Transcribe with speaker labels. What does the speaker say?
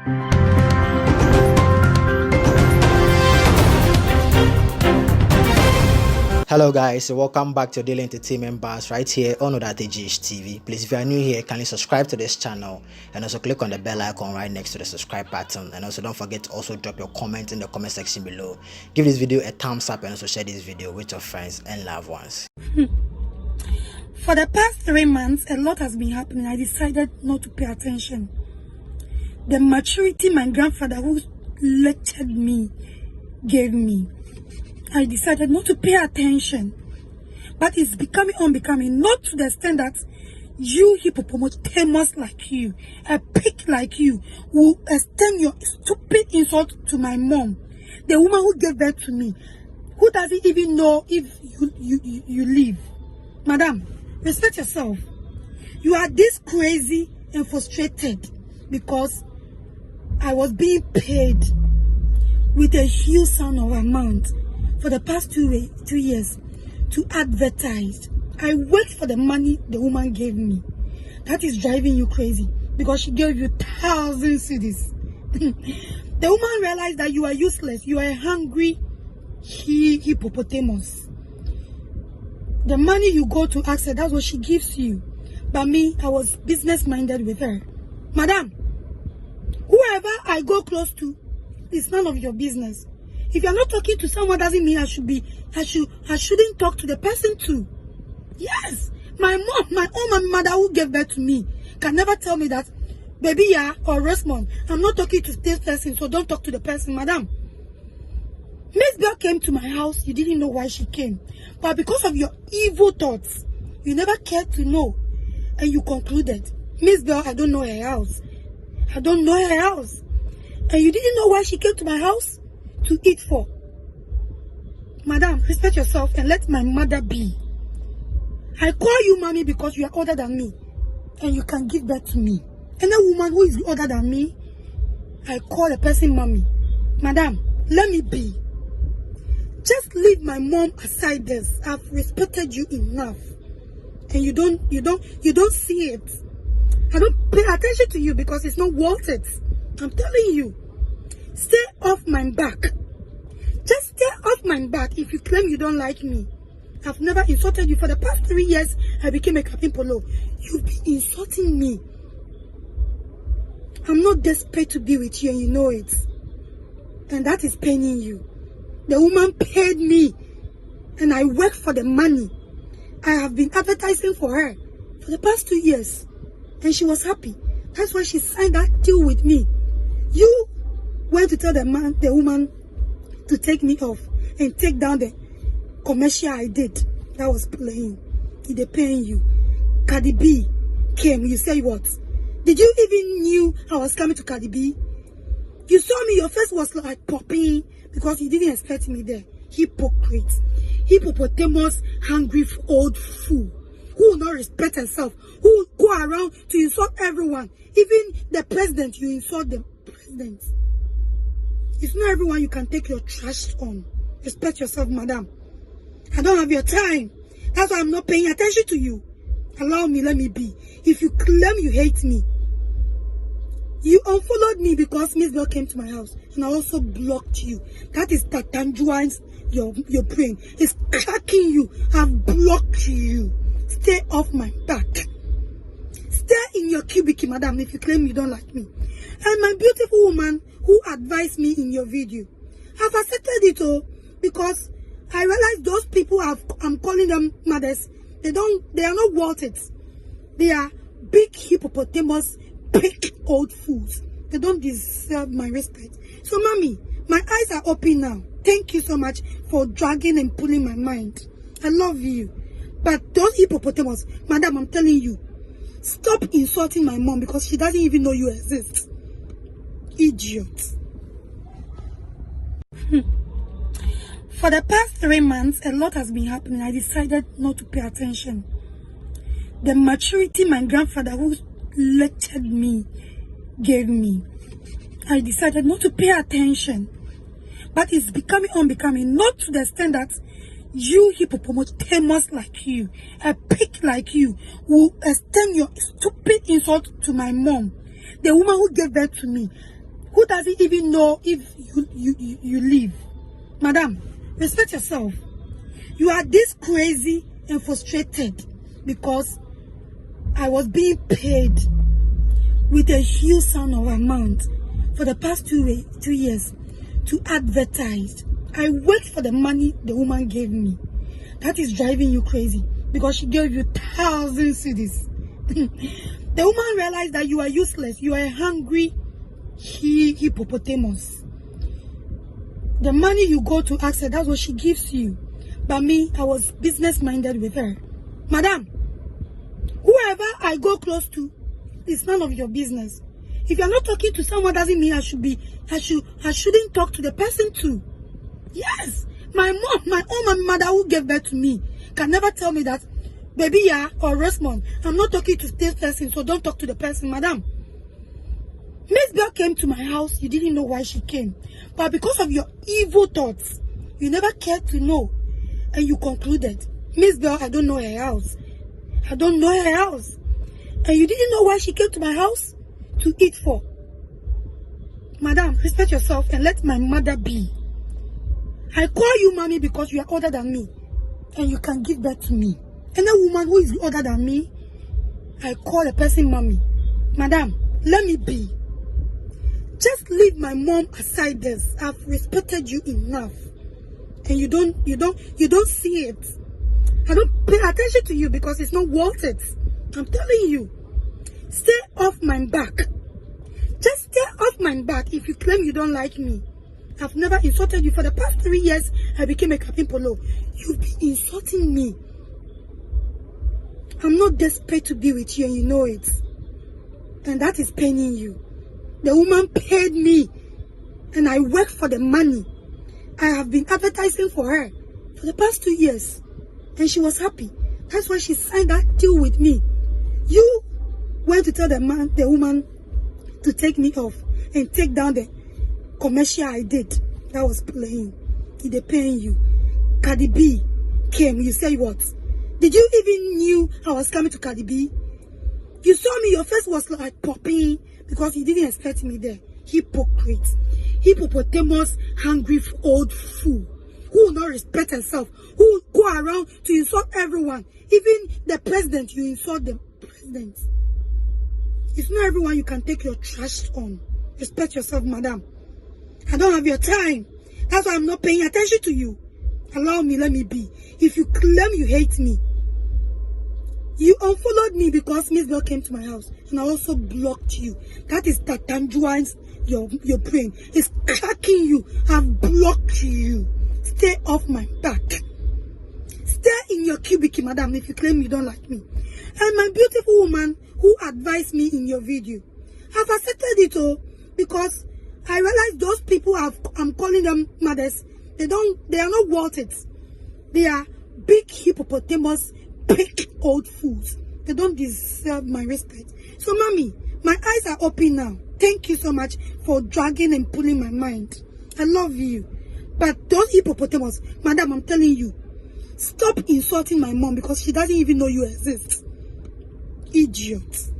Speaker 1: Hello guys, welcome back to Daily Entertainment Bars right here on GH TV. Please, if you are new here, kindly subscribe to this channel and also click on the bell icon right next to the subscribe button. And also don't forget to also drop your comment in the comment section below. Give this video a thumbs up and also share this video with your friends and loved ones.
Speaker 2: For the past 3 months, a lot has been happening. I decided not to pay attention. The maturity my grandfather who lectured me gave me, I decided not to pay attention. But it's becoming unbecoming, not to the extent that you hippopotamus like you, a pig like you, will extend your stupid insult to my mom, the woman who gave birth to me, who doesn't even know if you live. Madam, respect yourself. You are this crazy and frustrated because I was being paid with a huge sum of amount for the past 2 years to advertise. I worked for the money the woman gave me. That is driving you crazy because she gave you 1,000 cedis. The woman realized that you are useless. You are a hungry hippopotamus. The money you go to ask her, that's what she gives you. But me, I was business minded with her. Madam, whoever I go close to is none of your business. If you're not talking to someone, doesn't mean I shouldn't talk to the person too. Yes, my own mother who gave birth to me can never tell me that, baby, yeah, or Resmond, I'm not talking to this person, so don't talk to the person. Madam, Mzbel came to my house. You didn't know why she came, but because of your evil thoughts, you never cared to know, and you concluded, Mzbel, I don't know her house. I don't know her house, and you didn't know why she came to my house. To eat for. Madam, respect yourself and let my mother be. I call you mommy because you are older than me and you can give birth to me. Any woman who is older than me, I call the person mommy. Madam, let me be. Just leave my mom aside this. I've respected you enough. And you don't see it. I don't pay attention to you because it's not worth it. I'm telling you. Stay off my back. Just stay off my back if you claim you don't like me. I've never insulted you. For the past 3 years, I became a Akuapem Poloo. You've been insulting me. I'm not desperate to be with you and you know it. And that is paining you. The woman paid me and I work for the money. I have been advertising for her for the past 2 years. And she was happy. That's why she signed that deal with me. You went to tell the woman to take me off and take down the commercial I did that was playing. They're paying you. Cardi B came. You say what? Did you even knew I was coming to Cardi B? You saw me. Your face was like popping because you didn't expect me there. Hypocrite, hippopotamus, hungry old fool who will not respect herself, who will go around to insult everyone, even the president. You insult the president. It's not everyone you can take your trash on. Respect yourself, madam. I don't have your time. That's why I'm not paying attention to you. Allow me, let me be. If you claim you hate me, you unfollowed me because Mzbel came to my house and I also blocked you. That is tatanjuans your brain. It's cracking you. I've blocked you. Stay off my back. Stay in your cubicle, madam, if you claim you don't like me. And my beautiful woman who advised me in your video, I've accepted it all because I realize those people I'm calling them mothers, they are not worth it. They are big hippopotamus, big old fools. They don't deserve my respect. So mommy, my eyes are open now. Thank you so much for dragging and pulling my mind. I love you. But those hippopotamus, madam, I'm telling you, stop insulting my mom because she doesn't even know you exist. Idiot. For the past 3 months, a lot has been happening. I decided not to pay attention. The maturity my grandfather who lectured me gave me, I decided not to pay attention. But it's becoming unbecoming, not to the extent that you hippopotamus like you, a pig like you, will extend your stupid insult to my mom, the woman who gave birth to me. who doesn't even know if you live. Madam, respect yourself. You are this crazy and frustrated because I was being paid with a huge sum of amount for the past 2 years to advertise. I worked for the money the woman gave me. That is driving you crazy because she gave you 1,000 cedis. The woman realized that you are useless. You are a hungry hippopotamus. The money you go to ask her, that's what she gives you. But me, I was business-minded with her. Madam, whoever I go close to, it's none of your business. If you're not talking to someone, doesn't mean I shouldn't talk to the person too. Yes, my own mother who gave birth to me can never tell me that, baby, yeah, or Rosamond, I'm not talking to this person, so don't talk to the person. Madam, Mzbel came to my house. You didn't know why she came, but because of your evil thoughts, you never cared to know, and you concluded, Mzbel, I don't know her house. I don't know her house. And you didn't know why she came to my house? To eat for. Madam, respect yourself and let my mother be. I call you mommy because you are older than me and you can give birth to me. And a woman who is older than me, I call a person mommy. Madam, let me be. Just leave my mom aside this. I've respected you enough. And you don't see it. I don't pay attention to you because it's not worth it. I'm telling you. Stay off my back. Just stay off my back if you claim you don't like me. I've never insulted you. For the past 3 years, I became a Akuapem Poloo. You've been insulting me. I'm not desperate to be with you and you know it. And that is paining you. The woman paid me and I work for the money. I have been advertising for her for the past 2 years. And she was happy. That's why she signed that deal with me. You went to tell the woman to take me off and take down the commercial I did. That was playing. They're paying you. Cardi B came. You say what? Did you even knew I was coming to Cardi B? You saw me. Your face was like popping because you didn't expect me there. Hypocrite. Hippopotamus, hungry old fool. Who will not respect herself, who will go around to insult everyone, even the president. You insult the president. It's not everyone you can take your trash on. Respect yourself, madam. I don't have your time. That's why I'm not paying attention to you. Allow me, let me be. If you claim you hate me, you unfollowed me because Mzbel came to my house, and I also blocked you. That is that tangerines your brain. It's cracking you. I've blocked you. Stay off my back. Stay in your cubicle, madam, if you claim you don't like me. And my beautiful woman who advised me in your video, I've accepted it all because I realize those people I'm calling them mothers, they are not worth it. They are big hippopotamus, big old fools. They don't deserve my respect. So, mommy, my eyes are open now. Thank you so much for dragging and pulling my mind. I love you. But those hippopotamus, madam, I'm telling you, stop insulting my mom because she doesn't even know you exist. Idiot.